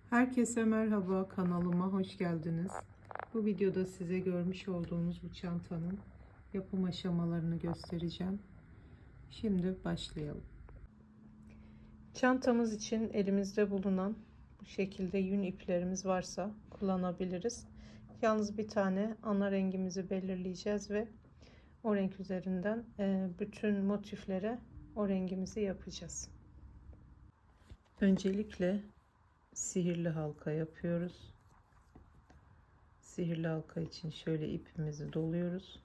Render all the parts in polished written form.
Herkese merhaba, kanalıma hoş geldiniz. Bu videoda size görmüş olduğunuz bu çantanın yapım aşamalarını göstereceğim. Şimdi başlayalım. Çantamız için elimizde bulunan bu şekilde yün iplerimiz varsa kullanabiliriz. Yalnız bir tane ana rengimizi belirleyeceğiz ve o renk üzerinden bütün motiflere o rengimizi yapacağız. Öncelikle sihirli halka yapıyoruz. Sihirli halka için şöyle ipimizi doluyoruz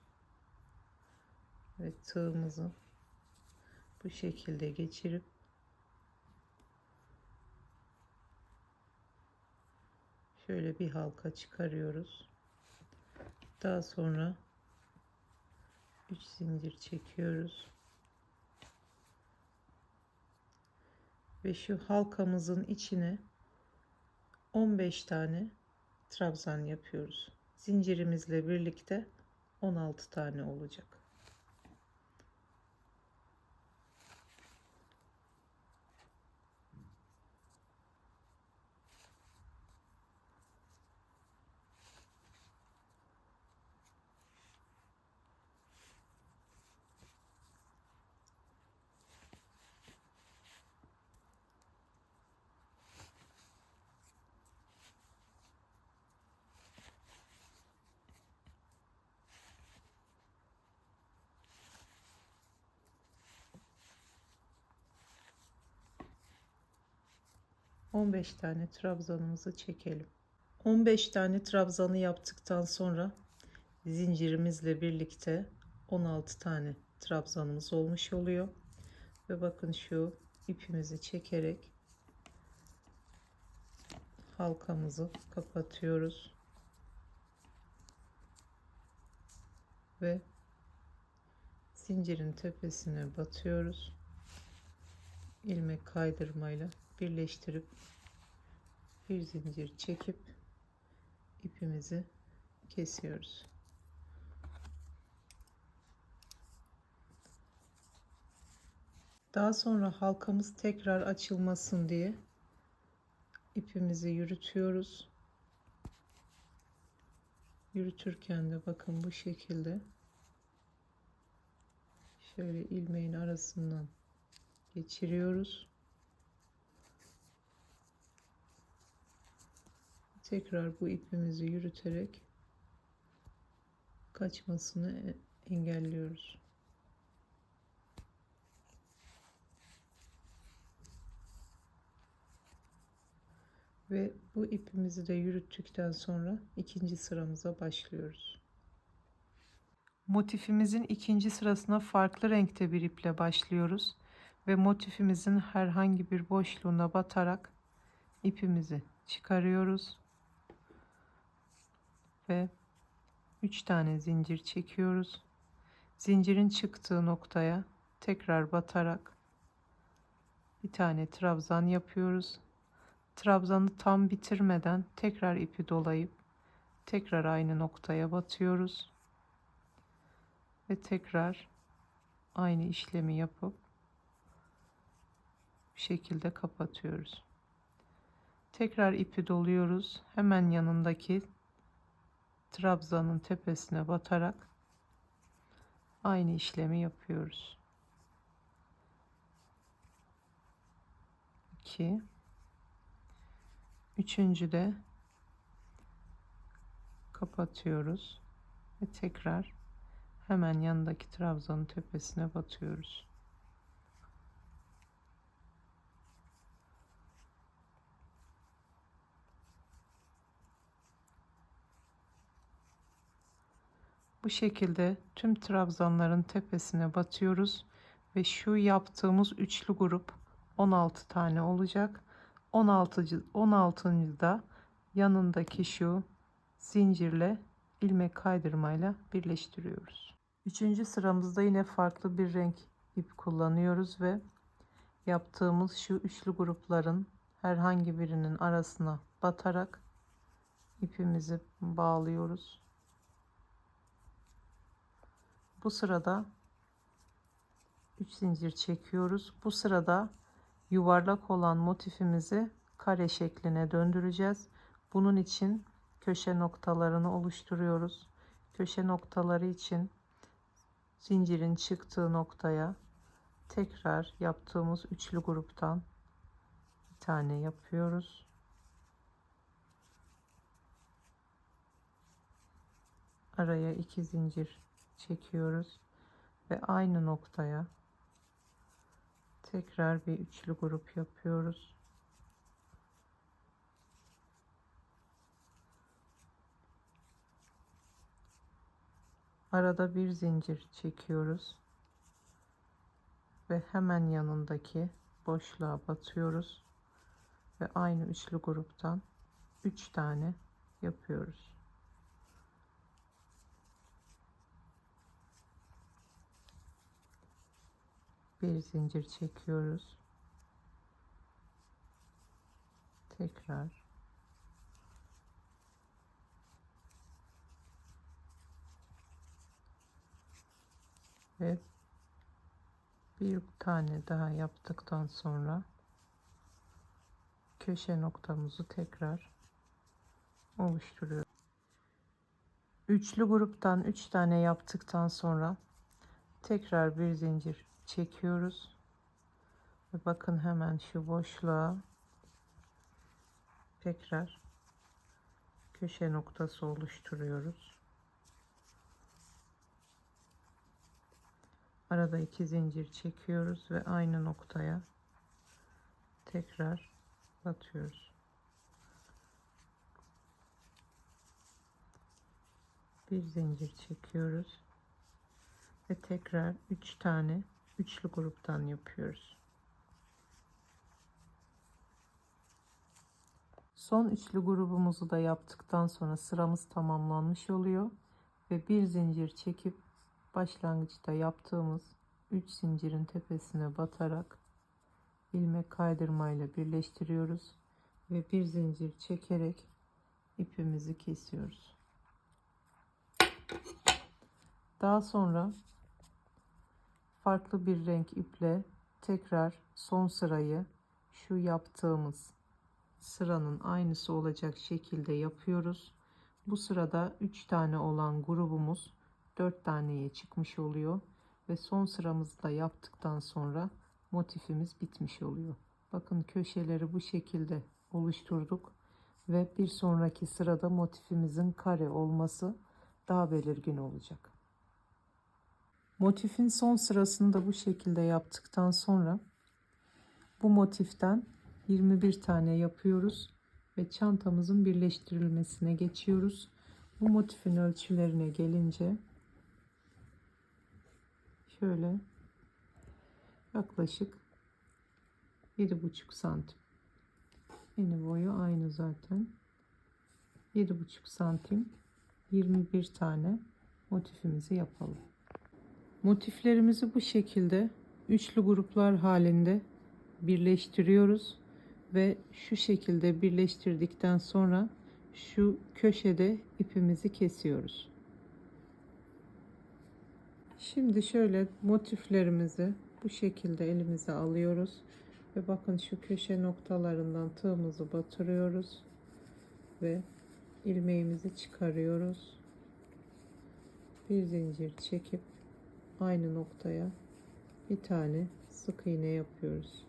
ve tığımızı bu şekilde geçirip şöyle bir halka çıkarıyoruz. Daha sonra 3 zincir çekiyoruz ve şu halkamızın içine 15 tane trabzan yapıyoruz. Zincirimizle birlikte 16 tane olacak. ...15 tane trabzanımızı çekelim. 15 tane trabzanı yaptıktan sonra zincirimizle birlikte 16 tane trabzanımız olmuş oluyor. Ve bakın şu ipimizi çekerek halkamızı kapatıyoruz. Ve zincirin tepesine batıyoruz. İlmek kaydırmayla birleştirip bir zincir çekip ipimizi kesiyoruz. Daha sonra halkamız tekrar açılmasın diye ipimizi yürütüyoruz. Yürütürken de bakın bu şekilde şöyle ilmeğin arasından geçiriyoruz. Tekrar bu ipimizi yürüterek kaçmasını engelliyoruz. Ve bu ipimizi de yürüttükten sonra ikinci sıramıza başlıyoruz. Motifimizin ikinci sırasına farklı renkte bir iple başlıyoruz ve motifimizin herhangi bir boşluğuna batarak ipimizi çıkarıyoruz ve 3 tane zincir çekiyoruz. Zincirin çıktığı noktaya tekrar batarak bir tane trabzan yapıyoruz. Trabzanı tam bitirmeden tekrar ipi dolayıp tekrar aynı noktaya batıyoruz ve tekrar aynı işlemi yapıp bu şekilde kapatıyoruz. Tekrar ipi doluyoruz. Hemen yanındaki trabzanın tepesine batarak aynı işlemi yapıyoruz. 2 üçüncü de kapatıyoruz ve tekrar hemen yanındaki trabzanın tepesine batıyoruz. Bu şekilde tüm trabzanların tepesine batıyoruz ve şu yaptığımız üçlü grup 16 tane olacak. 16. da yanındaki şu zincirle ilmek kaydırmayla birleştiriyoruz. Üçüncü sıramızda yine farklı bir renk ip kullanıyoruz ve yaptığımız şu üçlü grupların herhangi birinin arasına batarak ipimizi bağlıyoruz. Bu sırada 3 zincir çekiyoruz. Bu sırada yuvarlak olan motifimizi kare şekline döndüreceğiz. Bunun için köşe noktalarını oluşturuyoruz. Köşe noktaları için zincirin çıktığı noktaya tekrar yaptığımız üçlü gruptan bir tane yapıyoruz. Araya 2 zincir çekiyoruz ve aynı noktaya tekrar bir üçlü grup yapıyoruz. Arada bir zincir çekiyoruz ve hemen yanındaki boşluğa batıyoruz ve aynı üçlü gruptan 3 tane yapıyoruz. Bir zincir çekiyoruz. Tekrar ve bir tane daha yaptıktan sonra köşe noktamızı tekrar oluşturuyoruz. Üçlü gruptan 3 tane yaptıktan sonra tekrar bir zincir çekiyoruz ve bakın hemen şu boşluğa tekrar köşe noktası oluşturuyoruz. Arada 2 zincir çekiyoruz ve aynı noktaya tekrar batıyoruz. Bir zincir çekiyoruz ve tekrar 3 tane üçlü gruptan yapıyoruz. Son üçlü grubumuzu da yaptıktan sonra sıramız tamamlanmış oluyor ve bir zincir çekip başlangıçta yaptığımız 3 zincirin tepesine batarak ilmek kaydırmayla birleştiriyoruz ve bir zincir çekerek ipimizi kesiyoruz. Daha sonra farklı bir renk iple tekrar son sırayı şu yaptığımız sıranın aynısı olacak şekilde yapıyoruz. Bu sırada 3 tane olan grubumuz 4 taneye çıkmış oluyor ve son sıramızı da yaptıktan sonra motifimiz bitmiş oluyor. Bakın köşeleri bu şekilde oluşturduk ve bir sonraki sırada motifimizin kare olması daha belirgin olacak. Motifin son sırasını da bu şekilde yaptıktan sonra bu motiften 21 tane yapıyoruz ve çantamızın birleştirilmesine geçiyoruz. Bu motifin ölçülerine gelince şöyle yaklaşık 7,5 santim. Eni boyu aynı zaten. 7,5 santim 21 tane motifimizi yapalım. Motiflerimizi bu şekilde üçlü gruplar halinde birleştiriyoruz ve şu şekilde birleştirdikten sonra şu köşede ipimizi kesiyoruz. Şimdi şöyle motiflerimizi bu şekilde elimize alıyoruz ve bakın şu köşe noktalarından tığımızı batırıyoruz ve ilmeğimizi çıkarıyoruz. Bir zincir çekip aynı noktaya bir tane sık iğne yapıyoruz.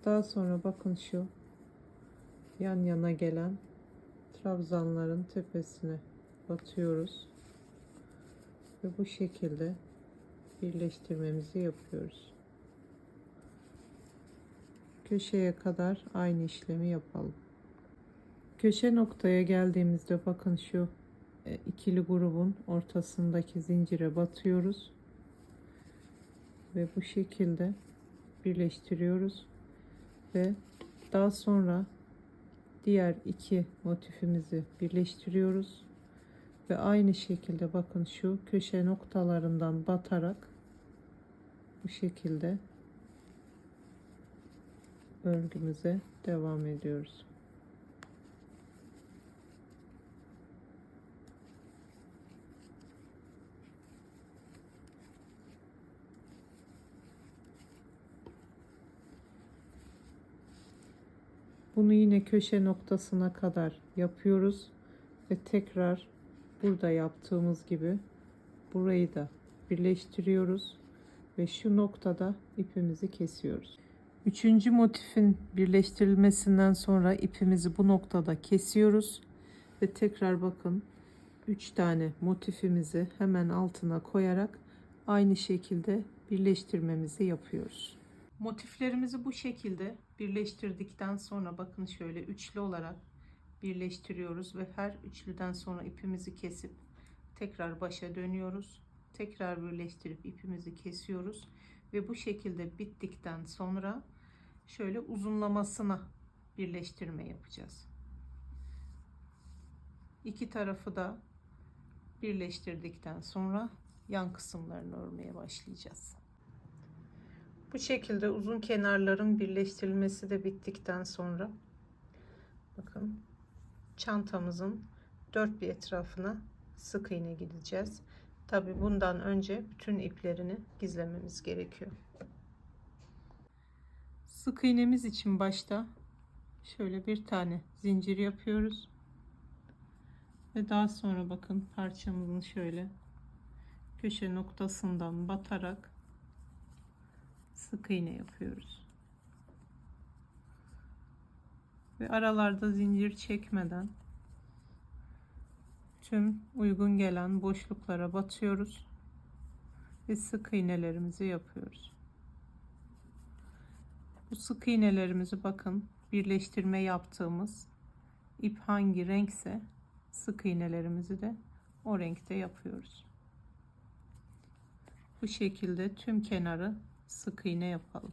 Daha sonra bakın şu yan yana gelen trabzanların tepesine batıyoruz ve bu şekilde birleştirmemizi yapıyoruz. Köşeye kadar aynı işlemi yapalım. Köşe noktaya geldiğimizde bakın şu ikili grubun ortasındaki zincire batıyoruz ve bu şekilde birleştiriyoruz ve daha sonra diğer iki motifimizi birleştiriyoruz ve aynı şekilde bakın şu köşe noktalarından batarak bu şekilde örgümüze devam ediyoruz. Bunu yine köşe noktasına kadar yapıyoruz ve tekrar burada yaptığımız gibi burayı da birleştiriyoruz ve şu noktada ipimizi kesiyoruz. Üçüncü motifin birleştirilmesinden sonra ipimizi bu noktada kesiyoruz ve tekrar bakın 3 tane motifimizi hemen altına koyarak aynı şekilde birleştirmemizi yapıyoruz. Motiflerimizi bu şekilde birleştirdikten sonra bakın şöyle üçlü olarak birleştiriyoruz ve her üçlüden sonra ipimizi kesip tekrar başa dönüyoruz. Tekrar birleştirip ipimizi kesiyoruz ve bu şekilde bittikten sonra şöyle uzunlamasına birleştirme yapacağız. İki tarafı da birleştirdikten sonra yan kısımlarını örmeye başlayacağız. Bu şekilde uzun kenarların birleştirilmesi de bittikten sonra bakın çantamızın dört bir etrafına sık iğne gideceğiz. Tabi bundan önce bütün iplerini gizlememiz gerekiyor. Sık iğnemiz için başta şöyle bir tane zincir yapıyoruz ve daha sonra bakın parçamızın şöyle köşe noktasından batarak sık iğne yapıyoruz ve aralarda zincir çekmeden tüm uygun gelen boşluklara batıyoruz ve sık iğnelerimizi yapıyoruz. Bu sık iğnelerimizi bakın birleştirme yaptığımız ip hangi renkse sık iğnelerimizi de o renkte yapıyoruz. Bu şekilde tüm kenarı sık iğne yapalım.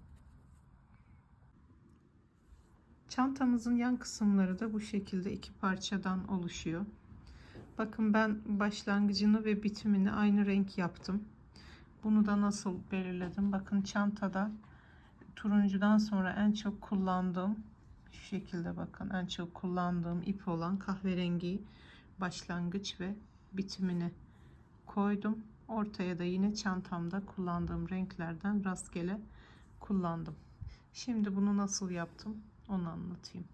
Çantamızın yan kısımları da bu şekilde iki parçadan oluşuyor. Bakın ben başlangıcını ve bitimini aynı renk yaptım. Bunu da nasıl belirledim? Bakın çantada turuncudan sonra en çok kullandığım şu şekilde bakın en çok kullandığım ip olan kahverengi başlangıç ve bitimini koydum. Ortaya da yine çantamda kullandığım renklerden rastgele kullandım. Şimdi bunu nasıl yaptım onu anlatayım.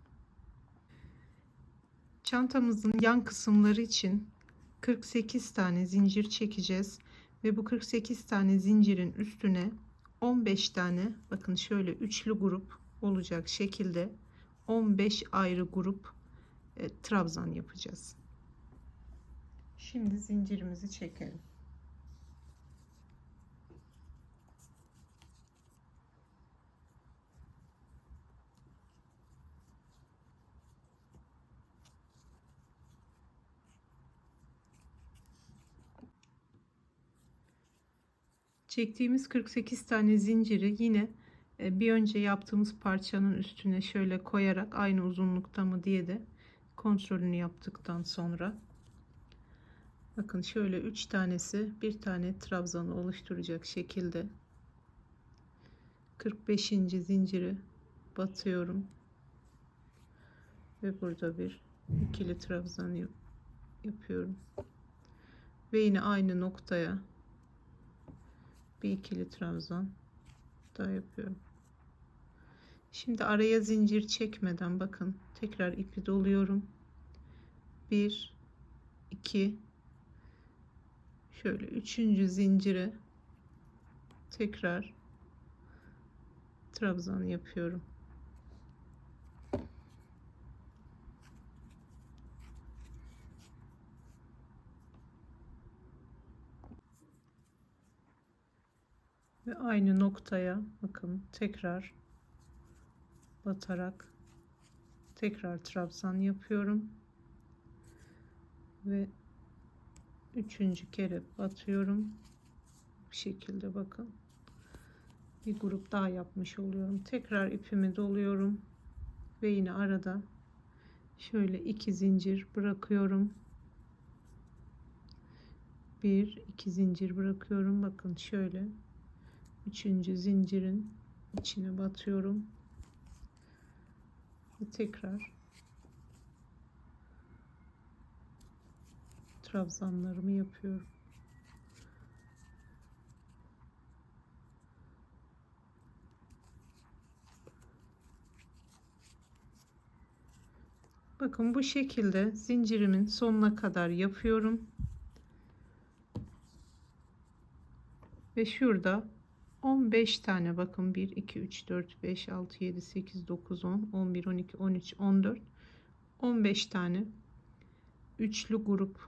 Çantamızın yan kısımları için 48 tane zincir çekeceğiz ve bu 48 tane zincirin üstüne 15 tane bakın şöyle üçlü grup olacak şekilde 15 ayrı grup trabzan yapacağız. Şimdi zincirimizi çekelim. Çektiğimiz 48 tane zinciri yine bir önce yaptığımız parçanın üstüne şöyle koyarak aynı uzunlukta mı diye de kontrolünü yaptıktan sonra bakın şöyle 3 tanesi bir tane trabzanı oluşturacak şekilde 45. zinciri batıyorum ve burada bir ikili trabzan yapıyorum ve yine aynı noktaya bir ikili trabzan daha yapıyorum. Şimdi araya zincir çekmeden bakın tekrar ipi doluyorum. 1 2 şöyle 3. zincire tekrar trabzan yapıyorum. Ve aynı noktaya bakın tekrar batarak tekrar trabzan yapıyorum ve 3. kere batıyorum. Bu şekilde bakın bir grup daha yapmış oluyorum. Tekrar ipimi doluyorum ve yine arada şöyle 2 zincir bırakıyorum. 1 2 zincir bırakıyorum. Bakın şöyle 3. zincirin içine batıyorum ve tekrar trabzanlarımı yapıyorum. Bakın bu şekilde zincirimin sonuna kadar yapıyorum. Ve şurada 15 tane, bakın 1 2 3 4 5 6 7 8 9 10 11 12 13 14 15 tane üçlü grup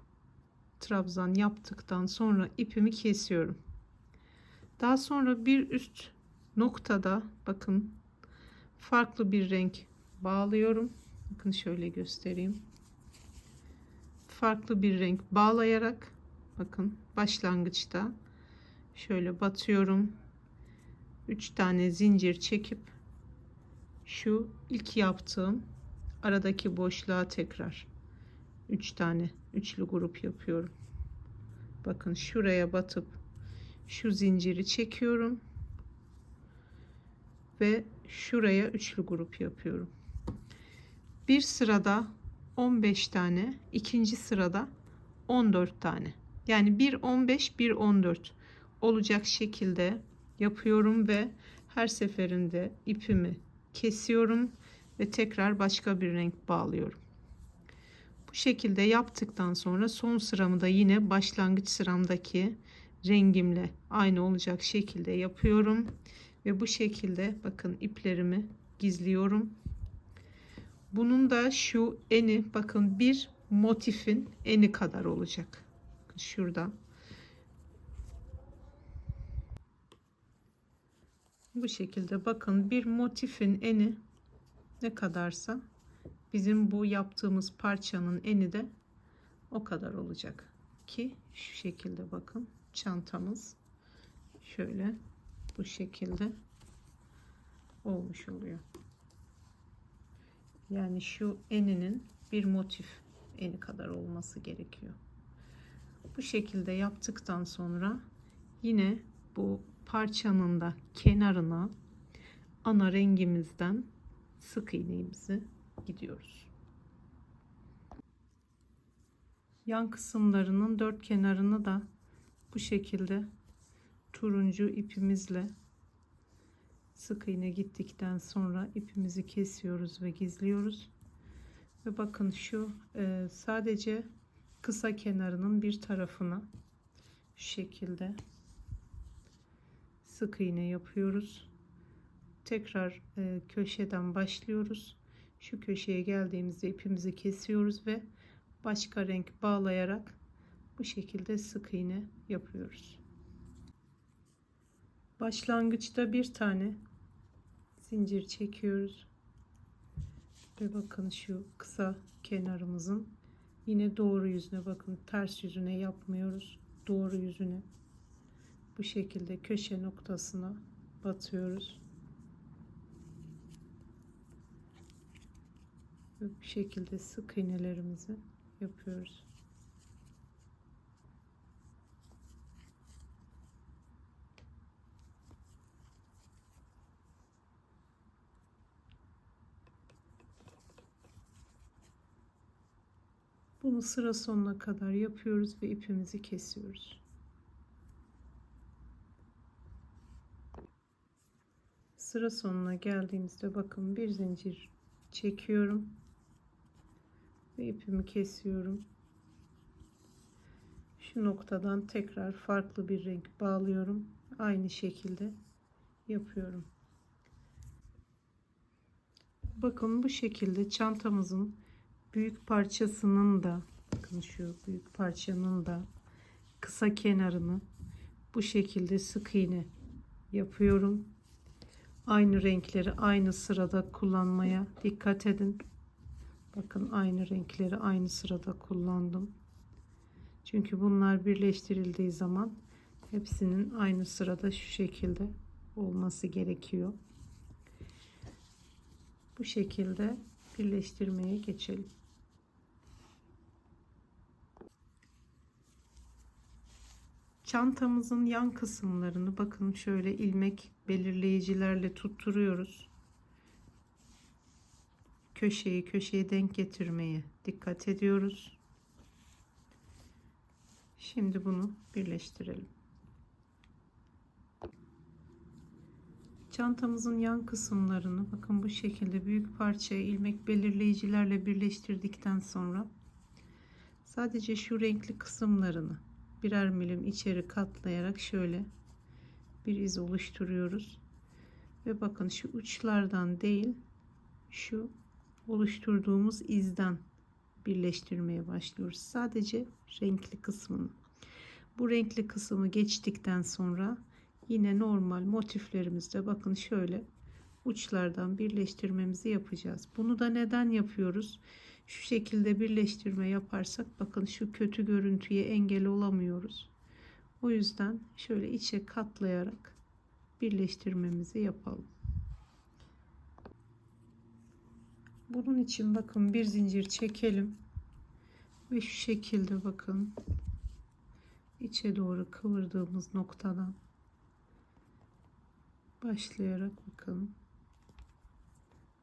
trabzan yaptıktan sonra ipimi kesiyorum. Daha sonra bir üst noktada bakın farklı bir renk bağlıyorum. Bakın şöyle göstereyim. Farklı bir renk bağlayarak bakın başlangıçta şöyle batıyorum. 3 tane zincir çekip şu ilk yaptığım aradaki boşluğa tekrar 3 tane üçlü grup yapıyorum. Bakın şuraya batıp şu zinciri çekiyorum ve şuraya üçlü grup yapıyorum. Bir sırada 15 tane, ikinci sırada 14 tane. Yani 1 15 1 14 olacak şekilde yapıyorum ve her seferinde ipimi kesiyorum ve tekrar başka bir renk bağlıyorum. Bu şekilde yaptıktan sonra son sıramı da yine başlangıç sıramdaki rengimle aynı olacak şekilde yapıyorum ve bu şekilde bakın iplerimi gizliyorum. Bunun da şu eni bakın bir motifin eni kadar olacak. Şurada. Bu şekilde bakın bir motifin eni ne kadarsa bizim bu yaptığımız parçanın eni de o kadar olacak ki şu şekilde bakın çantamız şöyle bu şekilde olmuş oluyor. Yani şu eninin bir motif eni kadar olması gerekiyor. Bu şekilde yaptıktan sonra yine bu parçanın da kenarına ana rengimizden sık iğnemizi gidiyoruz. Yan kısımlarının dört kenarını da bu şekilde turuncu ipimizle sık iğne gittikten sonra ipimizi kesiyoruz ve gizliyoruz. Ve bakın şu sadece kısa kenarının bir tarafına şu şekilde sık iğne yapıyoruz. Tekrar köşeden başlıyoruz. Şu köşeye geldiğimizde ipimizi kesiyoruz ve başka renk bağlayarak bu şekilde sık iğne yapıyoruz. Başlangıçta bir tane zincir çekiyoruz ve bakın şu kısa kenarımızın yine doğru yüzüne, bakın ters yüzüne yapmıyoruz, doğru yüzüne bu şekilde köşe noktasına batıyoruz ve bu şekilde sık iğnelerimizi yapıyoruz. Bunu sıra sonuna kadar yapıyoruz ve ipimizi kesiyoruz. Sıra sonuna geldiğimizde bakın bir zincir çekiyorum ve ipimi kesiyorum. Şu noktadan tekrar farklı bir renk bağlıyorum. Aynı şekilde yapıyorum. Bakın bu şekilde çantamızın büyük parçasının da, bakın şu büyük parçanın da kısa kenarını bu şekilde sık iğne yapıyorum. Aynı renkleri aynı sırada kullanmaya dikkat edin. Bakın aynı renkleri aynı sırada kullandım. Çünkü bunlar birleştirildiği zaman hepsinin aynı sırada şu şekilde olması gerekiyor. Bu şekilde birleştirmeye geçelim. Çantamızın yan kısımlarını bakın şöyle ilmek belirleyicilerle tutturuyoruz. Köşeye denk getirmeye dikkat ediyoruz. Şimdi bunu birleştirelim. Çantamızın yan kısımlarını bakın bu şekilde büyük parçaya ilmek belirleyicilerle birleştirdikten sonra sadece şu renkli kısımlarını birer milim içeri katlayarak şöyle bir iz oluşturuyoruz. Ve bakın şu uçlardan değil, şu oluşturduğumuz izden birleştirmeye başlıyoruz. Sadece renkli kısmını. Bu renkli kısmı geçtikten sonra yine normal motiflerimizde bakın şöyle uçlardan birleştirmemizi yapacağız. Bunu da neden yapıyoruz? Şu şekilde birleştirme yaparsak bakın şu kötü görüntüye engel olamıyoruz. O yüzden şöyle içe katlayarak birleştirmemizi yapalım. Bunun için bakın bir zincir çekelim ve şu şekilde bakın içe doğru kıvırdığımız noktadan başlayarak bakın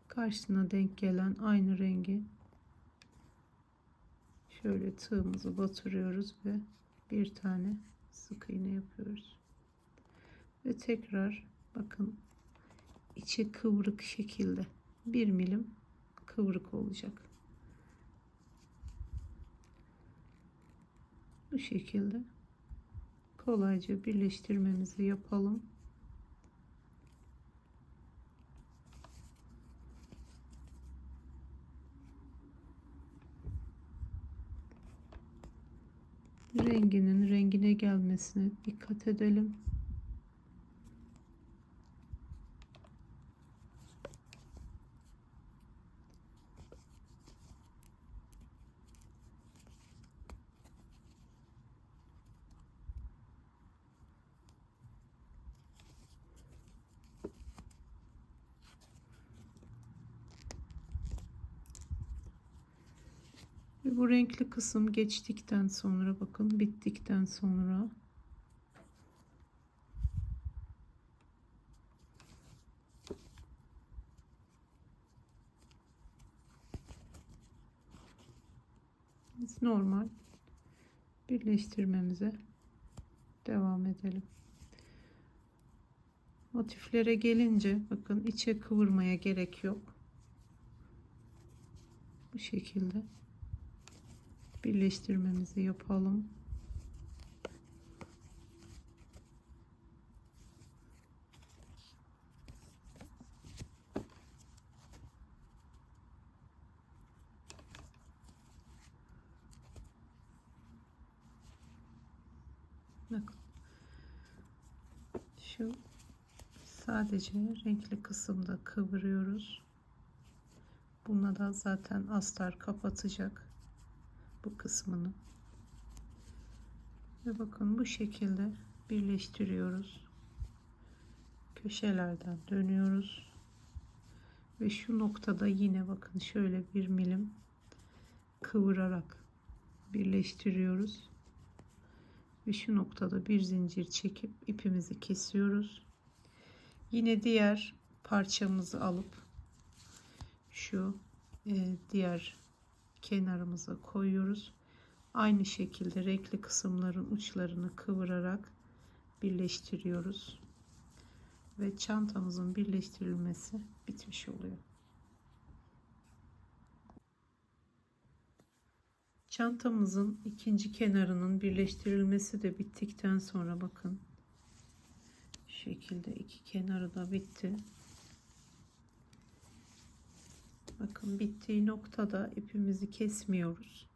karşısına denk gelen aynı rengi şöyle tığımızı batırıyoruz ve bir tane sık iğne yapıyoruz ve tekrar bakın içe kıvrık şekilde 1 milim kıvrık olacak. Bu şekilde kolayca birleştirmemizi yapalım. Renginin rengine gelmesine dikkat edelim. Ve bu renkli kısım geçtikten sonra bakın bittikten sonra biz normal birleştirmemize devam edelim. Motiflere gelince bakın içe kıvırmaya gerek yok. Bu şekilde birleştirmemizi yapalım. Bakın. Şu sadece renkli kısımda kıvırıyoruz. Bununla da zaten astar kapatacak bu kısmını. Ve bakın bu şekilde birleştiriyoruz. Köşelerden dönüyoruz. Ve şu noktada yine bakın şöyle 1 milim kıvırarak birleştiriyoruz. Ve şu noktada bir zincir çekip ipimizi kesiyoruz. Yine diğer parçamızı alıp şu diğer kenarımıza koyuyoruz. Aynı şekilde renkli kısımların uçlarını kıvırarak birleştiriyoruz. Ve çantamızın birleştirilmesi bitmiş oluyor. Çantamızın ikinci kenarının birleştirilmesi de bittikten sonra bakın şu şekilde iki kenarı da bitti. Bakın bittiği noktada ipimizi kesmiyoruz.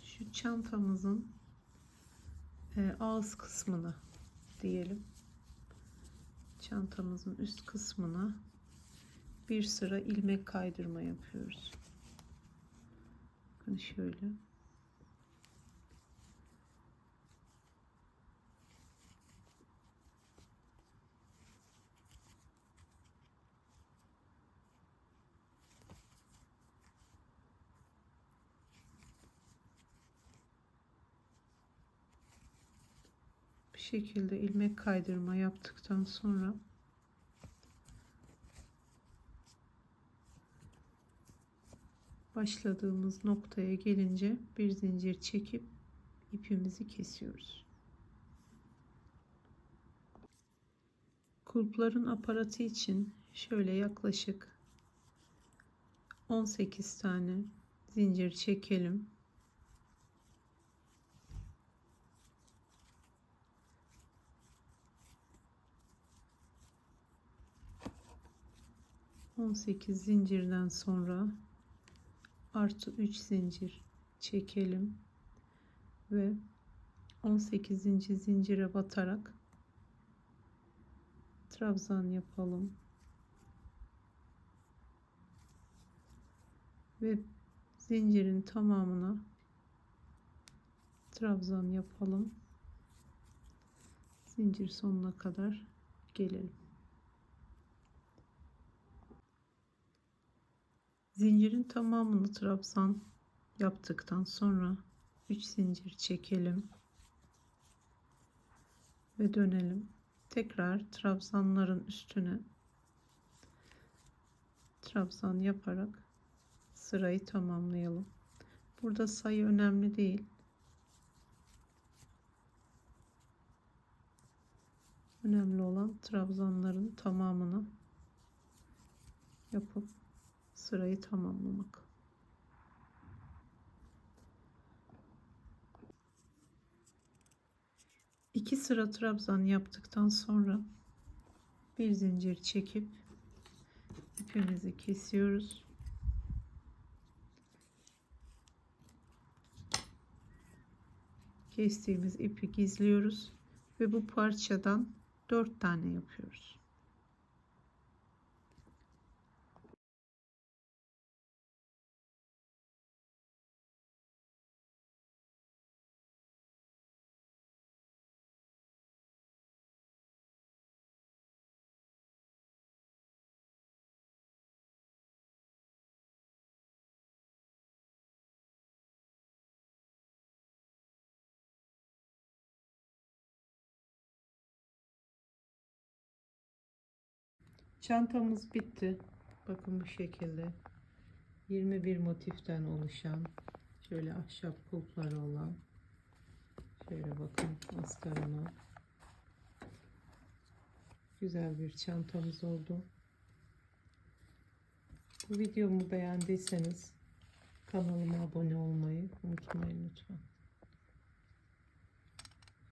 Şu çantamızın ağız kısmına diyelim. Çantamızın üst kısmına bir sıra ilmek kaydırma yapıyoruz. Bakın şöyle. Bu şekilde ilmek kaydırma yaptıktan sonra başladığımız noktaya gelince bir zincir çekip ipimizi kesiyoruz. Kulpların aparatı için şöyle yaklaşık 18 tane zincir çekelim. ...18 zincirden sonra artı 3 zincir çekelim ve 18. zincire batarak trabzan yapalım ve zincirin tamamına trabzan yapalım. Zincir sonuna kadar gelelim. Zincirin tamamını trabzan yaptıktan sonra 3 zincir çekelim ve dönelim. Tekrar trabzanların üstüne trabzan yaparak sırayı tamamlayalım. Burada sayı önemli değil. Önemli olan trabzanların tamamını yapıp sırayı tamamlamak. İki sıra trabzan yaptıktan sonra bir zincir çekip ipimizi kesiyoruz. Kestiğimiz ipi gizliyoruz ve bu parçadan 4 tane yapıyoruz. Çantamız bitti. Bakın bu şekilde 21 motiften oluşan, şöyle ahşap kulpları olan, şöyle bakın astarına güzel bir çantamız oldu. Bu videomu beğendiyseniz kanalıma abone olmayı unutmayın lütfen.